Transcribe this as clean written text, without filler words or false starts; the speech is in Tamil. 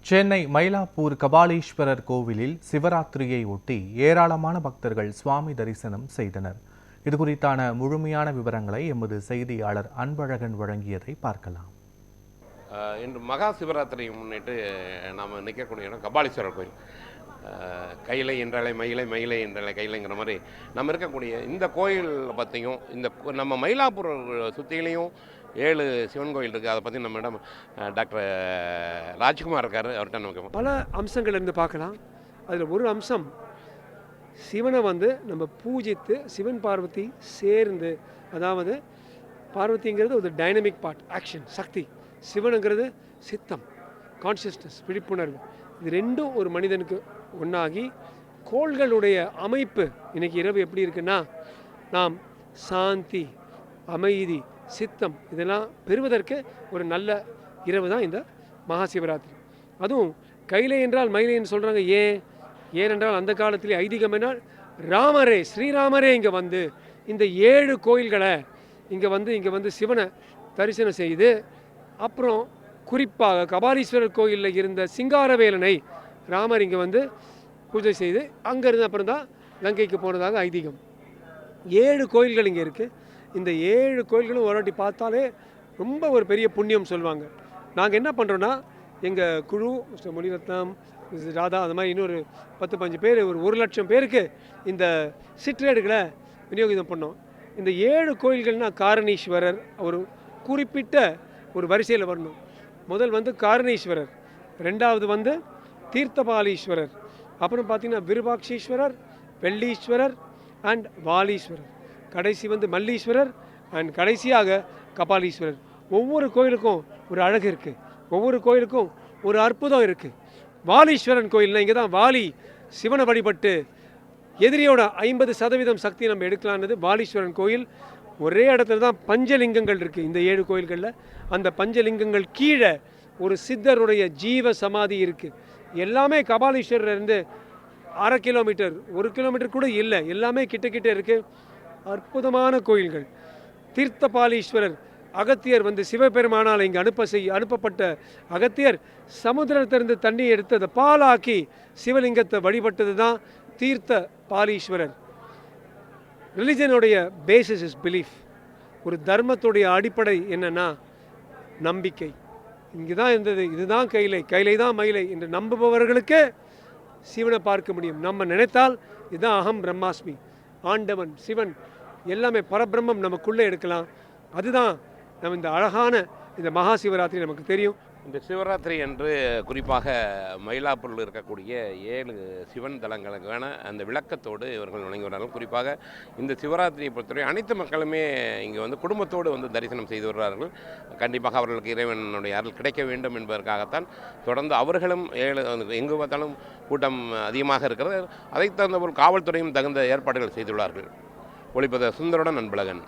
சென்னை மயிலாப்பூர் கபாலீஸ்வரர் கோவிலில் சிவராத்திரியை ஒட்டி ஏராளமான பக்தர்கள் சுவாமி தரிசனம் செய்தனர். இதுகுறித்தான முழுமையான விவரங்களை எமது செய்தியாளர் அன்பழகன் வழங்கியதை பார்க்கலாம். இன்று மகா சிவராத்திரியை முன்னிட்டு நாம் நிற்கக்கூடிய இடம் கபாலீஸ்வரர் கோயில். கைலை என்றாலே மயிலை, மயிலை என்றாலே கைலைங்கிற மாதிரி நம்ம இருக்கக்கூடிய இந்த கோயில் பற்றியும், இந்த நம்ம மயிலாப்பூர் சுற்றிலையும் 7 சிவன் கோயில் இருக்குது. அதை பற்றி நம்மிடம் டாக்டர் ராஜ்குமார் இருக்கார். அவர்கிட்ட நமக்கு பல அம்சங்கள் இருந்து பார்க்கலாம். அதில் ஒரு அம்சம், சிவனை நம்ம பூஜித்து சிவன் பார்வதி சேர்ந்து, அதாவது பார்வதிங்கிறது ஒரு டைனமிக் பார்ட், ஆக்ஷன், சக்தி. சிவனுங்கிறது சித்தம், கான்சியஸ்னஸ், விழிப்புணர்வு. இது ரெண்டும் ஒரு மனிதனுக்கு ஒன்றாகி கோள்களுடைய அமைப்பு இன்றைக்கி இரவு எப்படி இருக்குன்னா, நாம் சாந்தி, அமைதி, சித்தம் இதெல்லாம் பெறுவதற்கு ஒரு நல்ல இரவு தான் இந்த மகா சிவராத்திரி. அதுவும் கைலை என்றால் மயிலைன்னு சொல்கிறாங்க. ஏனென்றால் அந்த காலத்திலே ஐதீகம் என்றால் ராமரே, ஸ்ரீராமரே இங்கே வந்து இந்த 7 கோயில்களை இங்கே வந்து சிவனை தரிசனம் செய்து, அப்புறம் குறிப்பாக கபாலீஸ்வரர் கோயிலில் இருந்த சிங்காரவேலனை ராமர் இங்கே வந்து பூஜை செய்து அங்கேருந்து அப்புறம் தான் லங்கைக்கு போனதாக ஐதீகம். 7 கோயில்கள் இங்கே இருக்குது. இந்த 7 கோயில்களும் ஒரு வாட்டி பார்த்தாலே ரொம்ப ஒரு பெரிய புண்ணியம் சொல்லுவாங்க. நாங்கள் என்ன பண்ணுறோன்னா, எங்கள் குழு மிஸ்டர் முனிரத்னம், மிஸ்டர் ராதா, அது மாதிரி இன்னொரு 10-15 பேர், ஒரு 1 லட்சம் பேருக்கு இந்த சிற்றேடுகளை விநியோகிதம் பண்ணோம். இந்த 7 கோயில்கள்னால் காரணீஸ்வரர் ஒரு குறிப்பிட்ட ஒரு வரிசையில் வரணும். முதல் காரணீஸ்வரர், ரெண்டாவது தீர்த்தபாலீஸ்வரர், அப்புறம் பார்த்திங்கன்னா விருபாட்சீஸ்வரர், வெள்ளீஸ்வரர் அண்ட் வாலீஸ்வரர், கடைசி மல்லீஸ்வரர் அண்ட் கடைசியாக கபாலீஸ்வரர். ஒவ்வொரு கோயிலுக்கும் ஒரு அழகு இருக்குது, ஒவ்வொரு கோயிலுக்கும் ஒரு அற்புதம் இருக்குது. வாலீஸ்வரன் கோயில்னா இங்கே தான் வாலி சிவனை வழிபட்டு எதிரியோட 50% சக்தியை நம்ம எடுக்கலான்றது வாலீஸ்வரன் கோயில். ஒரே இடத்துல தான் பஞ்சலிங்கங்கள் இருக்குது இந்த 7 கோயில்களில். அந்த பஞ்சலிங்கங்கள் கீழே ஒரு சித்தருடைய ஜீவ சமாதி இருக்குது. எல்லாமே கபாலீஸ்வரர்லேருந்து 1/2 கிலோமீட்டர், 1 கிலோமீட்டர் கூட இல்லை, எல்லாமே கிட்ட இருக்குது. அற்புதமான கோயில்கள். தீர்த்தபாலீஸ்வரர், அகத்தியர் சிவபெருமானால் இங்கே அனுப்பப்பட்ட அகத்தியர் சமுத்திரத்திலிருந்து தண்ணி எடுத்து அதை பாலாக்கி சிவலிங்கத்தை வழிபட்டது தான் தீர்த்த பாலீஸ்வரர். ரிலிஜனுடைய பேசிஸ் இஸ் பிலீஃப். ஒரு தர்மத்துடைய அடிப்படை என்னன்னா நம்பிக்கை. இங்கே தான் இருந்தது, இதுதான் கைலை தான் மயிலை என்று நம்புபவர்களுக்கு சிவனை பார்க்க முடியும். நம்ம நினைத்தால் இதுதான் அகம் பிரம்மாஸ்மி, ஆண்டவன் சிவன் எல்லாமே பரபிரம்மம் நமக்குள்ளே எடுக்கலாம். அதுதான் நம்ம இந்த அழகான இந்த மகா சிவராத்திரி நமக்கு தெரியும். இந்த சிவராத்திரி என்று குறிப்பாக மயிலாப்பூரில் இருக்கக்கூடிய 7 சிவன் தலங்களுக்கான அந்த விளக்கத்தோடு இவர்கள் வணங்கி வரார்கள். குறிப்பாக இந்த சிவராத்திரியை பொறுத்தவரை அனைத்து மக்களுமே இங்கே குடும்பத்தோடு தரிசனம் செய்து வருகிறார்கள். கண்டிப்பாக அவர்களுக்கு இறைவனுடைய அருள் கிடைக்க வேண்டும் என்பதற்காகத்தான் தொடர்ந்து அவர்களும் எங்கு பார்த்தாலும் கூட்டம் அதிகமாக இருக்கிறது. அதைத் தகுந்த ஒரு காவல்துறையும் தகுந்த ஏற்பாடுகள் செய்துள்ளார்கள். ஒளிப்பதிவாளர் சுந்தருடன் அன்பழகன்.